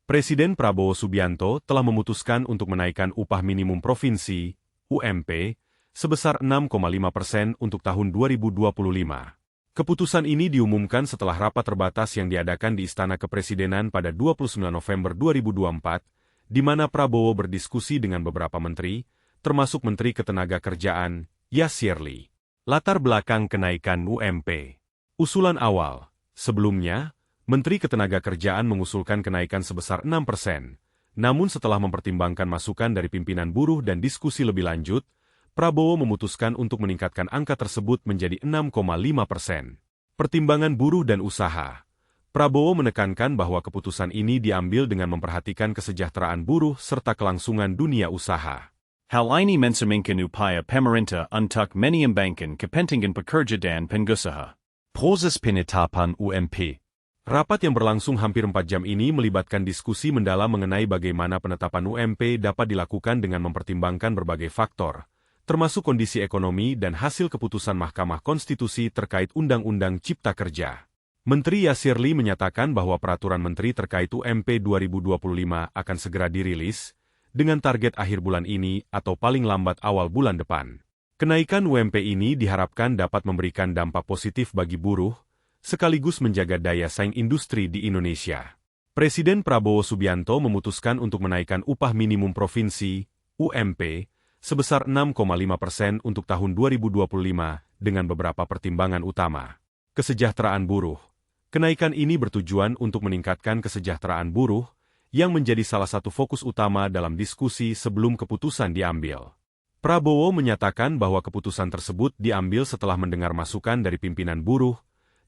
Presiden Prabowo Subianto telah memutuskan untuk menaikkan upah minimum provinsi, UMP, sebesar 6,5% untuk tahun 2025. Keputusan ini diumumkan setelah rapat terbatas yang diadakan di Istana Kepresidenan pada 29 November 2024, di mana Prabowo berdiskusi dengan beberapa menteri, termasuk Menteri Ketenagakerjaan, Yasirli. Latar belakang kenaikan UMP. Usulan awal. Sebelumnya, Menteri Ketenagakerjaan mengusulkan kenaikan sebesar 6%, namun setelah mempertimbangkan masukan dari pimpinan buruh dan diskusi lebih lanjut, Prabowo memutuskan untuk meningkatkan angka tersebut menjadi 6,5%. Pertimbangan buruh dan usaha. Prabowo menekankan bahwa keputusan ini diambil dengan memperhatikan kesejahteraan buruh serta kelangsungan dunia usaha. Hal ini mencerminkan upaya pemerintah untuk menyeimbangkan kepentingan pekerja dan pengusaha. Proses penetapan UMP. Rapat yang berlangsung hampir 4 jam ini melibatkan diskusi mendalam mengenai bagaimana penetapan UMP dapat dilakukan dengan mempertimbangkan berbagai faktor, termasuk kondisi ekonomi dan hasil keputusan Mahkamah Konstitusi terkait Undang-Undang Cipta Kerja. Menteri Yasirli menyatakan bahwa peraturan menteri terkait UMP 2025 akan segera dirilis, dengan target akhir bulan ini atau paling lambat awal bulan depan. Kenaikan UMP ini diharapkan dapat memberikan dampak positif bagi buruh, sekaligus menjaga daya saing industri di Indonesia. Presiden Prabowo Subianto memutuskan untuk menaikkan upah minimum provinsi, UMP, sebesar 6,5% untuk tahun 2025 dengan beberapa pertimbangan utama. Kesejahteraan buruh. Kenaikan ini bertujuan untuk meningkatkan kesejahteraan buruh, yang menjadi salah satu fokus utama dalam diskusi sebelum keputusan diambil. Prabowo menyatakan bahwa keputusan tersebut diambil setelah mendengar masukan dari pimpinan buruh,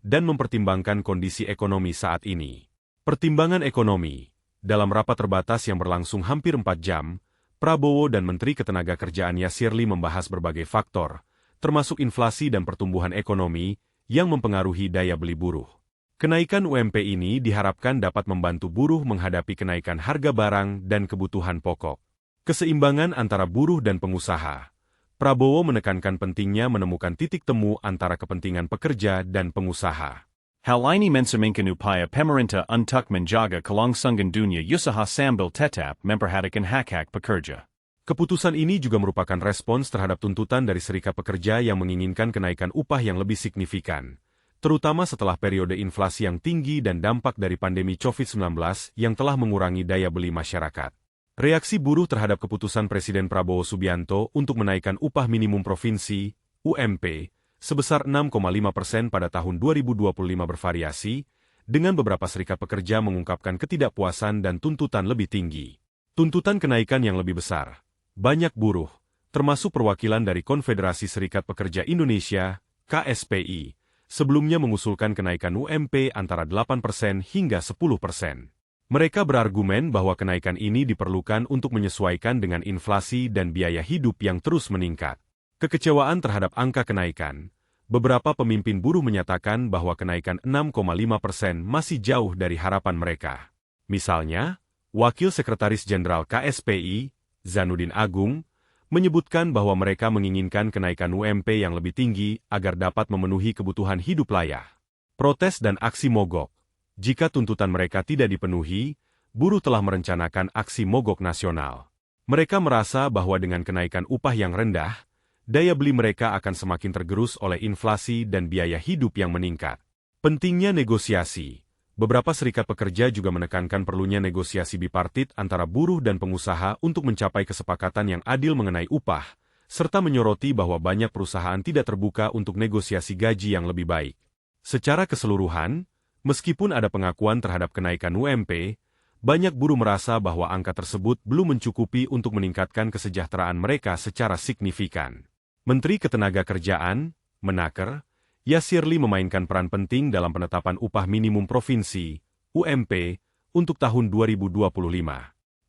dan mempertimbangkan kondisi ekonomi saat ini. Pertimbangan ekonomi. Dalam rapat terbatas yang berlangsung hampir 4 jam, Prabowo dan Menteri Ketenagakerjaan Yasirli membahas berbagai faktor, termasuk inflasi dan pertumbuhan ekonomi, yang mempengaruhi daya beli buruh. Kenaikan UMP ini diharapkan dapat membantu buruh menghadapi kenaikan harga barang dan kebutuhan pokok. Keseimbangan antara buruh dan pengusaha. Prabowo menekankan pentingnya menemukan titik temu antara kepentingan pekerja dan pengusaha. Hal ini mencerminkan upaya pemerintah untuk menjaga kelangsungan dunia usaha sambil tetap memperhatikan hak-hak pekerja. Keputusan ini juga merupakan respons terhadap tuntutan dari serikat pekerja yang menginginkan kenaikan upah yang lebih signifikan, terutama setelah periode inflasi yang tinggi dan dampak dari pandemi COVID-19 yang telah mengurangi daya beli masyarakat. Reaksi buruh terhadap keputusan Presiden Prabowo Subianto untuk menaikkan upah minimum provinsi, UMP, sebesar 6,5% pada tahun 2025 bervariasi, dengan beberapa serikat pekerja mengungkapkan ketidakpuasan dan tuntutan lebih tinggi. Tuntutan kenaikan yang lebih besar. Banyak buruh, termasuk perwakilan dari Konfederasi Serikat Pekerja Indonesia, KSPI, sebelumnya mengusulkan kenaikan UMP antara 8% hingga 10%. Mereka berargumen bahwa kenaikan ini diperlukan untuk menyesuaikan dengan inflasi dan biaya hidup yang terus meningkat. Kekecewaan terhadap angka kenaikan. Beberapa pemimpin buruh menyatakan bahwa kenaikan 6,5% masih jauh dari harapan mereka. Misalnya, Wakil Sekretaris Jenderal KSPI, Zainuddin Agung, menyebutkan bahwa mereka menginginkan kenaikan UMP yang lebih tinggi agar dapat memenuhi kebutuhan hidup layak. Protes dan aksi mogok. Jika tuntutan mereka tidak dipenuhi, buruh telah merencanakan aksi mogok nasional. Mereka merasa bahwa dengan kenaikan upah yang rendah, daya beli mereka akan semakin tergerus oleh inflasi dan biaya hidup yang meningkat. Pentingnya negosiasi. Beberapa serikat pekerja juga menekankan perlunya negosiasi bipartit antara buruh dan pengusaha untuk mencapai kesepakatan yang adil mengenai upah, serta menyoroti bahwa banyak perusahaan tidak terbuka untuk negosiasi gaji yang lebih baik. Secara keseluruhan, meskipun ada pengakuan terhadap kenaikan UMP, banyak buruh merasa bahwa angka tersebut belum mencukupi untuk meningkatkan kesejahteraan mereka secara signifikan. Menteri Ketenagakerjaan, Menaker, Yasirli memainkan peran penting dalam penetapan upah minimum provinsi, UMP, untuk tahun 2025.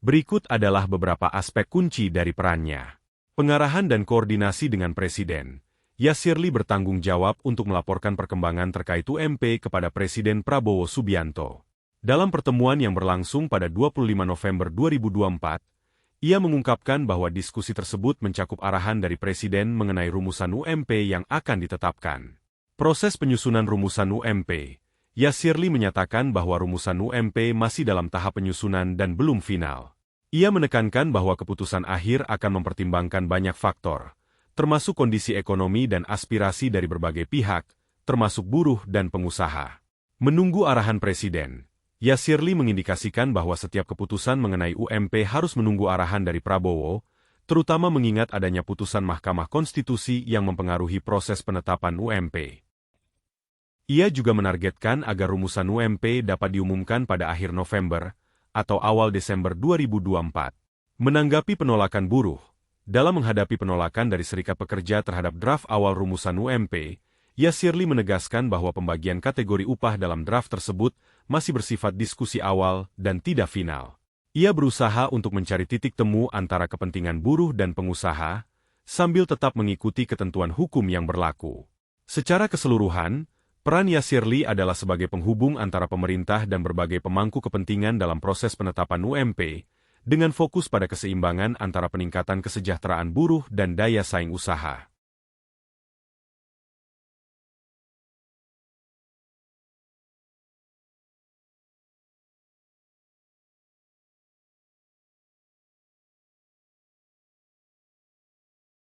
Berikut adalah beberapa aspek kunci dari perannya. Pengarahan dan koordinasi dengan Presiden. Yasirli bertanggung jawab untuk melaporkan perkembangan terkait UMP kepada Presiden Prabowo Subianto. Dalam pertemuan yang berlangsung pada 25 November 2024, ia mengungkapkan bahwa diskusi tersebut mencakup arahan dari Presiden mengenai rumusan UMP yang akan ditetapkan. Proses penyusunan rumusan UMP. Yasirli menyatakan bahwa rumusan UMP masih dalam tahap penyusunan dan belum final. Ia menekankan bahwa keputusan akhir akan mempertimbangkan banyak faktor, termasuk kondisi ekonomi dan aspirasi dari berbagai pihak, termasuk buruh dan pengusaha. Menunggu arahan Presiden, Yasirli mengindikasikan bahwa setiap keputusan mengenai UMP harus menunggu arahan dari Prabowo, terutama mengingat adanya putusan Mahkamah Konstitusi yang mempengaruhi proses penetapan UMP. Ia juga menargetkan agar rumusan UMP dapat diumumkan pada akhir November atau awal Desember 2024. Menanggapi penolakan buruh, dalam menghadapi penolakan dari Serikat Pekerja terhadap draft awal rumusan UMP, Yasirli menegaskan bahwa pembagian kategori upah dalam draft tersebut masih bersifat diskusi awal dan tidak final. Ia berusaha untuk mencari titik temu antara kepentingan buruh dan pengusaha, sambil tetap mengikuti ketentuan hukum yang berlaku. Secara keseluruhan, peran Yasirli adalah sebagai penghubung antara pemerintah dan berbagai pemangku kepentingan dalam proses penetapan UMP, dengan fokus pada keseimbangan antara peningkatan kesejahteraan buruh dan daya saing usaha.